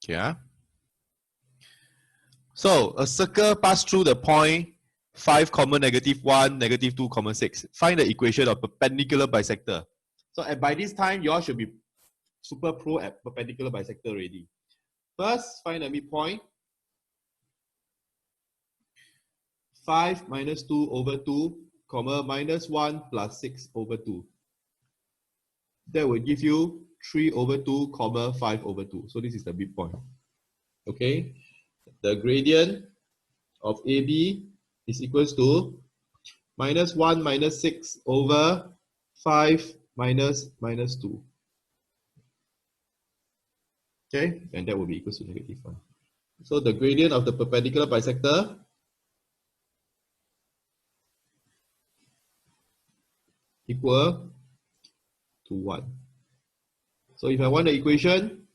Yeah. So a circle passed through the point 5, -1, -2, 6. Find the equation of perpendicular bisector. So by this time, you all should be super pro at perpendicular bisector already. First, find the midpoint. 5 minus 2 over 2, comma, minus 1 plus 6 over 2. That will give you 3 over 2, comma, 5 over 2. So this is the midpoint. Okay. The gradient of AB is equals to minus 1 minus 6 over 5 minus 2. Okay, and that will be equals to -1. So the gradient of the perpendicular bisector equal to 1. So if I want the equation,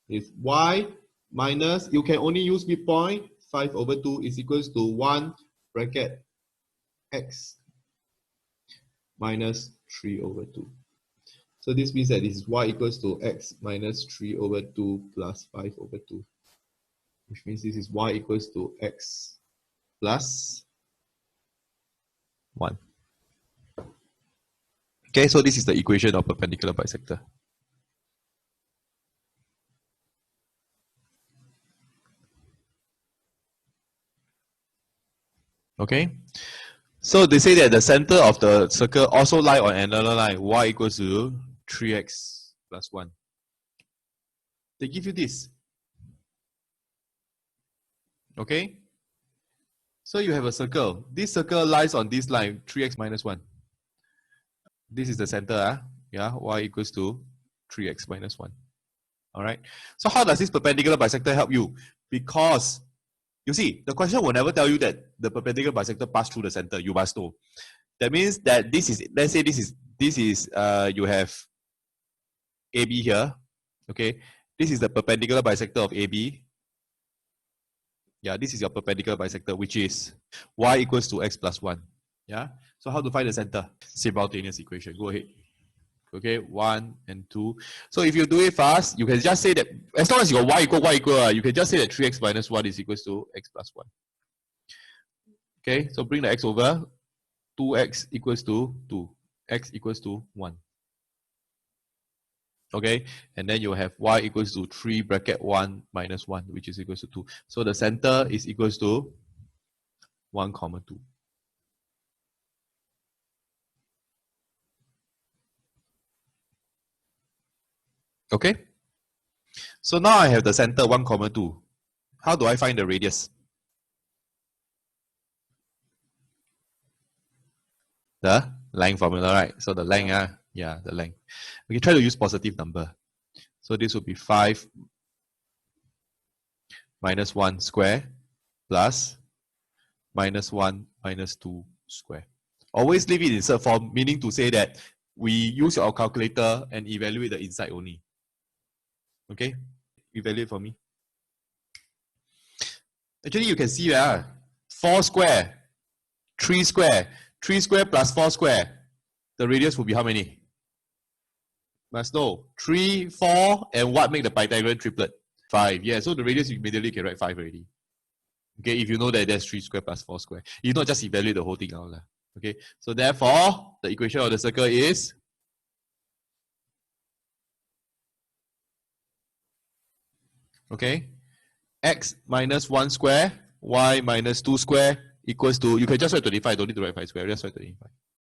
is y minus, you can only use midpoint, 5 over 2 is equals to 1 bracket x minus 3 over 2. So this means that this is y equals to x minus 3 over 2 plus 5 over 2. Which means this is y equals to x plus 1. Okay, so this is the equation of perpendicular bisector. Okay, so they say that the center of the circle also lie on another line, y equals to 3x plus 1. They give you this. Okay, so you have a circle. This circle lies on this line, 3x minus 1. This is the center, yeah, y equals to 3x minus 1. All right, so how does this perpendicular bisector help you? Because you see, the question will never tell you that the perpendicular bisector passed through the center. You must know. That means that this is, let's say this is you have AB here. Okay, this is the perpendicular bisector of AB. Yeah, this is your perpendicular bisector, which is y equals to x plus 1. Yeah. So how to find the center? Simultaneous equation. Go ahead. Okay, 1 and 2. So if you do it fast, you can just say that as long as you got y equal, you can just say that 3x minus 1 is equals to x plus 1. Okay, so bring the x over. 2x equals to 2. X equals to 1. Okay, and then you have y equals to 3 bracket 1 minus 1, which is equals to 2. So the center is equals to 1, 2. Okay, so now I have the center 1, 2. How do I find the radius? The length formula, right? So the length, yeah, the length. We can try to use positive number. So this would be 5 minus 1 square plus minus 1 minus 2 square. Always leave it in insert form, meaning to say that we use our calculator and evaluate the inside only. Okay, evaluate for me. Actually, you can see 4 square, 3 square, 3 square plus 4 square. The radius will be how many? Must know. 3, 4, and what make the Pythagorean triplet? 5. Yeah, so the radius you immediately can write 5 already. Okay, if you know that there's 3 square plus 4 square. You not just evaluate the whole thing out. Okay, so therefore, the equation of the circle is x minus 1 square, y minus 2 square equals to, you can just write 25, don't need to write 5 square, just write 25.